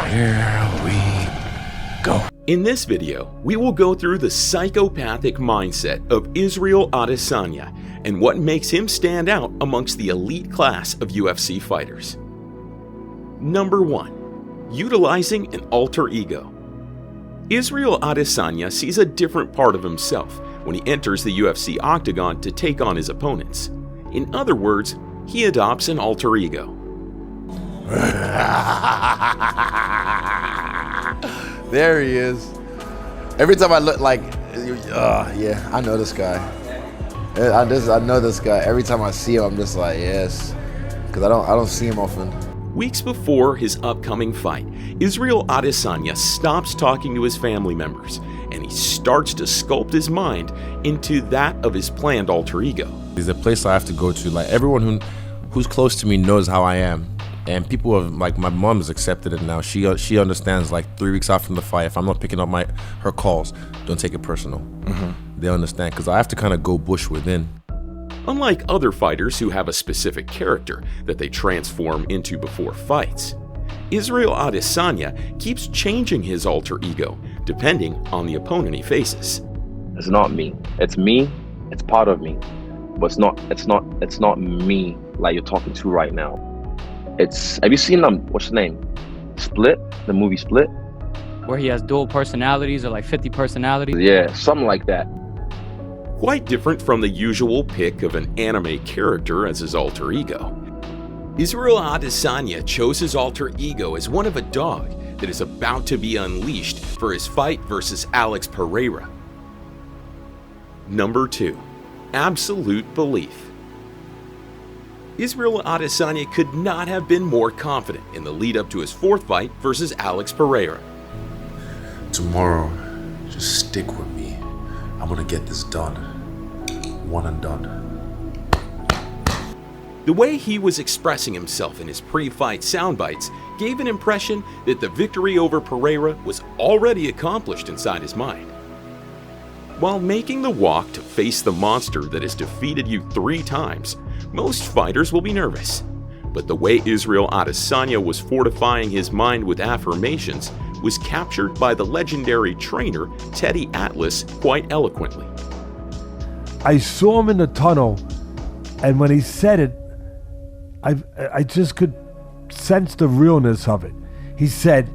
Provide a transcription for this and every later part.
Here we go. In this video, we will go through the psychopathic mindset of Israel Adesanya and what makes him stand out amongst the elite class of UFC fighters. Number 1. Utilizing an alter ego. Israel Adesanya sees a different part of himself when he enters the UFC octagon to take on his opponents. In other words, he adopts an alter ego. There he is. Every time I look like, yeah, I know this guy. I know this guy. Every time I see him, I'm just like, yes, because I don't see him often. Weeks before his upcoming fight, Israel Adesanya stops talking to his family members, and he starts to sculpt his mind into that of his planned alter ego. There's a place I have to go to. Like, everyone who's close to me knows how I am. And people have, like, my mom has accepted it now. She understands, like, 3 weeks out from the fight, if I'm not picking up her calls, don't take it personal. They understand, because I have to kind of go bush within. Unlike other fighters who have a specific character that they transform into before fights, Israel Adesanya keeps changing his alter ego depending on the opponent he faces. It's not me. It's me. It's part of me, but it's not me like you're talking to right now. Have you seen what's the name? Split, the movie Split? Where he has dual personalities or like 50 personalities? Yeah, something like that. Quite different from the usual pick of an anime character as his alter ego. Israel Adesanya chose his alter ego as one of a dog that is about to be unleashed for his fight versus Alex Pereira. Number 2. Absolute belief. Israel Adesanya could not have been more confident in the lead up to his 4th fight versus Alex Pereira. Tomorrow, just stick with me. I'm gonna get this done. One and done. The way he was expressing himself in his pre-fight soundbites gave an impression that the victory over Pereira was already accomplished inside his mind. While making the walk to face the monster that has defeated you 3 times, most fighters will be nervous. But the way Israel Adesanya was fortifying his mind with affirmations was captured by the legendary trainer Teddy Atlas quite eloquently. I saw him in the tunnel, and when he said it, I just could sense the realness of it. He said,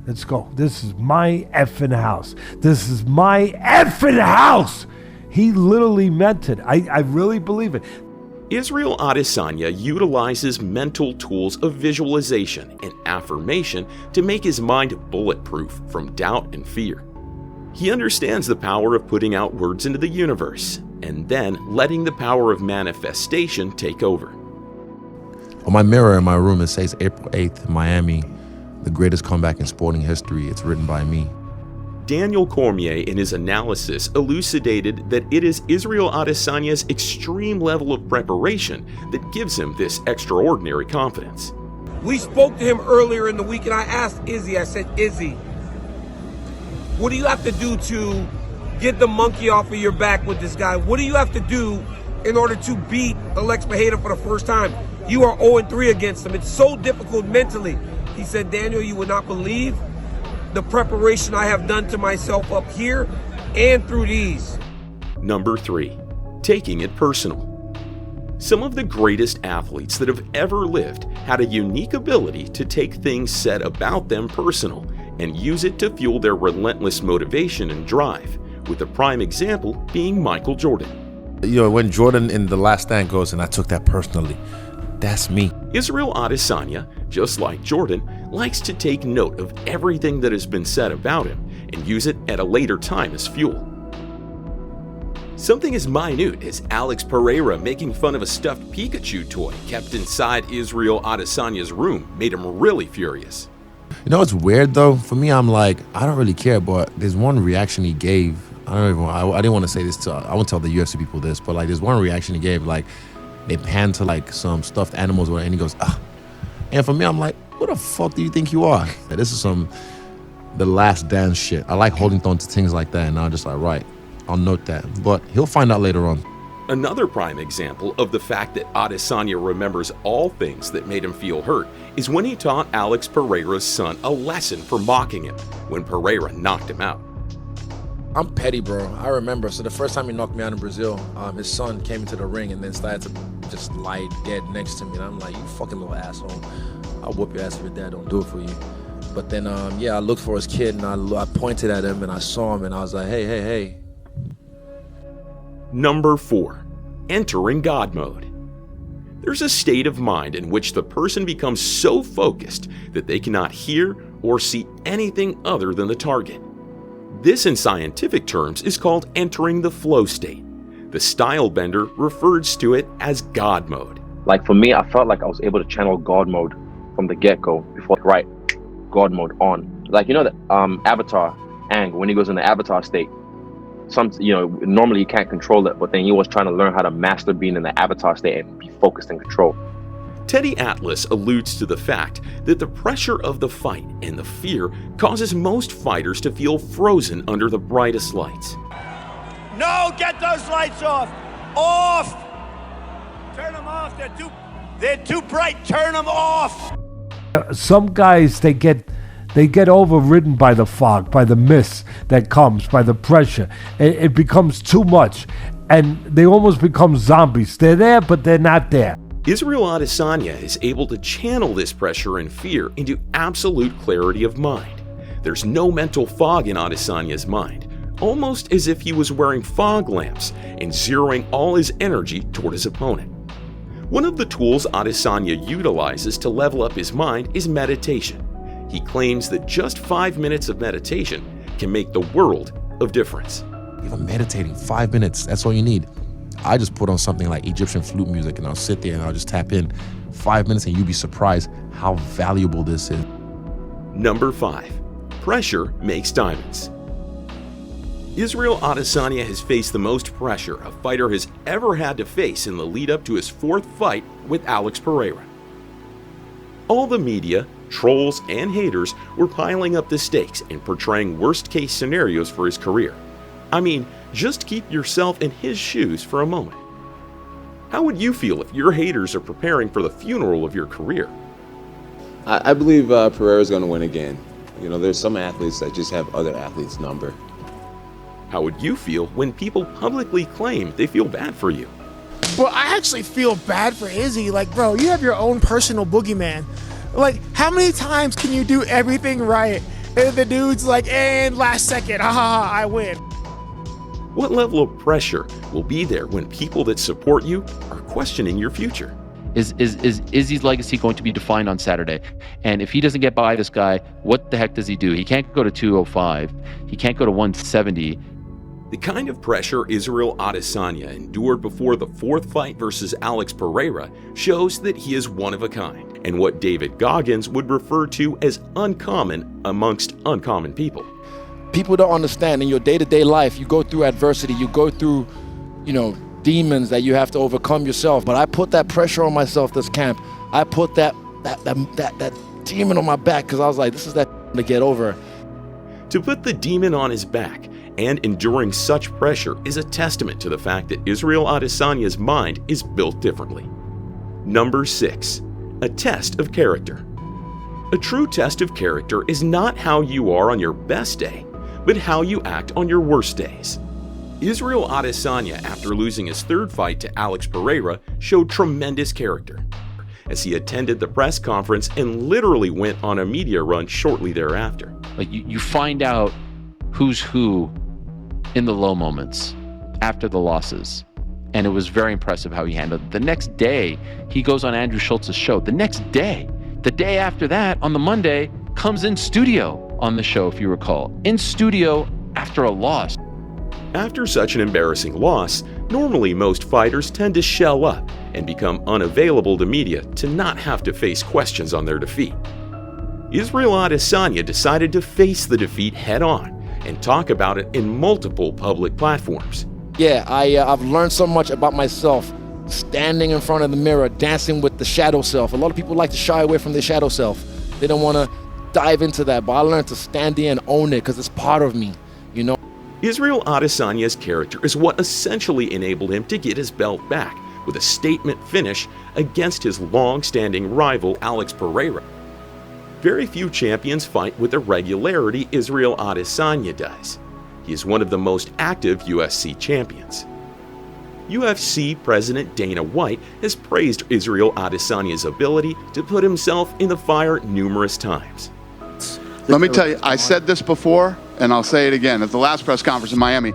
"Let's go. This is my effing house. This is my effing house." He literally meant it. I really believe it. Israel Adesanya utilizes mental tools of visualization and affirmation to make his mind bulletproof from doubt and fear. He understands the power of putting out words into the universe and then letting the power of manifestation take over. On my mirror in my room, it says April 8th, Miami, the greatest comeback in sporting history. It's written by me. Daniel Cormier, in his analysis, elucidated that it is Israel Adesanya's extreme level of preparation that gives him this extraordinary confidence. We spoke to him earlier in the week, and I asked Izzy, I said, "Izzy, what do you have to do to get the monkey off of your back with this guy? What do you have to do in order to beat Alex Pereira for the first time? You are 0-3 against him. It's so difficult mentally." He said, "Daniel, you would not believe the preparation I have done to myself up here and through these." Number 3. Taking it personal. Some of the greatest athletes that have ever lived had a unique ability to take things said about them personal and use it to fuel their relentless motivation and drive, with a prime example being Michael Jordan. You know, when Jordan in The Last Stand goes, and I took that personally, that's me. Israel Adesanya, just like Jordan, likes to take note of everything that has been said about him and use it at a later time as fuel. Something as minute as Alex Pereira making fun of a stuffed Pikachu toy kept inside Israel Adesanya's room made him really furious. You know what's weird though? For me, I'm like, I don't really care, but there's one reaction he gave. I didn't want to say this I won't tell the UFC people this, but like there's one reaction he gave, like they pan to like some stuffed animals and he goes, "Ah." And for me, I'm like, what the fuck do you think you are? This is some The Last Dance shit. I like holding on to things like that, and I'm just like, right, I'll note that. But he'll find out later on. Another prime example of the fact that Adesanya remembers all things that made him feel hurt is when he taught Alex Pereira's son a lesson for mocking him when Pereira knocked him out. I'm petty, bro. I remember. So the first time he knocked me out in Brazil, his son came into the ring and then started to just lie dead next to me. And I'm like, you fucking little asshole. I'll whoop your ass if your dad don't do it for you. But then, I looked for his kid and I pointed at him and I saw him and I was like, hey. Number 4. Entering God mode. There's a state of mind in which the person becomes so focused that they cannot hear or see anything other than the target. This, in scientific terms, is called entering the flow state. The Stylebender refers to it as God mode. Like for me, I felt like I was able to channel God mode from the get-go before, right, God mode on. Like, you know, the Avatar, Aang, when he goes in the Avatar state, normally you can't control it, but then he was trying to learn how to master being in the Avatar state and be focused and control. Teddy Atlas alludes to the fact that the pressure of the fight and the fear causes most fighters to feel frozen under the brightest lights. No, get those lights off! Off! Turn them off, they're too bright, turn them off! Some guys, they get overridden by the fog, by the mist that comes, by the pressure. It becomes too much, and they almost become zombies. They're there, but they're not there. Israel Adesanya is able to channel this pressure and fear into absolute clarity of mind. There's no mental fog in Adesanya's mind, almost as if he was wearing fog lamps and zeroing all his energy toward his opponent. One of the tools Adesanya utilizes to level up his mind is meditation. He claims that just 5 minutes of meditation can make the world of difference. Even meditating, 5 minutes, that's all you need. I just put on something like Egyptian flute music and I'll sit there and I'll just tap in 5 minutes and you'll be surprised how valuable this is. Number 5. Pressure makes diamonds. Israel Adesanya has faced the most pressure a fighter has ever had to face in the lead up to his 4th fight with Alex Pereira. All the media, trolls, and haters were piling up the stakes and portraying worst-case scenarios for his career. I mean, just keep yourself in his shoes for a moment. How would you feel if your haters are preparing for the funeral of your career? I believe Pereira's going to win again. You know, there's some athletes that just have other athletes' number. How would you feel when people publicly claim they feel bad for you? Well, I actually feel bad for Izzy. Like, bro, you have your own personal boogeyman. Like, how many times can you do everything right? And the dude's like, and last second, I win. What level of pressure will be there when people that support you are questioning your future? Is Izzy's legacy going to be defined on Saturday? And if he doesn't get by this guy, what the heck does he do? He can't go to 205. He can't go to 170. The kind of pressure Israel Adesanya endured before the 4th fight versus Alex Pereira shows that he is one of a kind, and what David Goggins would refer to as uncommon amongst uncommon people. People don't understand in your day-to-day life, you go through adversity, you go through, demons that you have to overcome yourself. But I put that pressure on myself this camp. I put that demon on my back because I was like, this is that to get over. To put the demon on his back and enduring such pressure is a testament to the fact that Israel Adesanya's mind is built differently. Number 6. A test of character. A true test of character is not how you are on your best day, but how you act on your worst days. Israel Adesanya, after losing his 3rd fight to Alex Pereira, showed tremendous character as he attended the press conference and literally went on a media run shortly thereafter. Like you find out who's who in the low moments after the losses. And it was very impressive how he handled it. The next day, he goes on Andrew Schultz's show. The next day, the day after that, on the Monday, comes in studio on the show, if you recall. In studio after a loss. After such an embarrassing loss, normally most fighters tend to shell up and become unavailable to media to not have to face questions on their defeat. Israel Adesanya decided to face the defeat head-on and talk about it in multiple public platforms. Yeah, I've learned so much about myself, standing in front of the mirror, dancing with the shadow self. A lot of people like to shy away from their shadow self. They don't want to dive into that, but I learned to stand there and own it because it's part of me, Israel Adesanya's character is what essentially enabled him to get his belt back with a statement finish against his long-standing rival Alex Pereira. Very few champions fight with the regularity Israel Adesanya does. He is one of the most active UFC champions. UFC President Dana White has praised Israel Adesanya's ability to put himself in the fire numerous times. Let me tell you, I said this before, and I'll say it again. At the last press conference in Miami,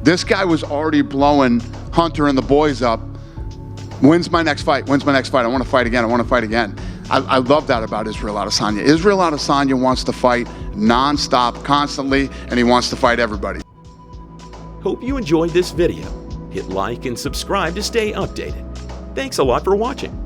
this guy was already blowing Hunter and the boys up. When's my next fight? When's my next fight? I want to fight again. I want to fight again. I love that about Israel Adesanya. Israel Adesanya wants to fight non-stop, constantly, and he wants to fight everybody. Hope you enjoyed this video. Hit like and subscribe to stay updated. Thanks a lot for watching.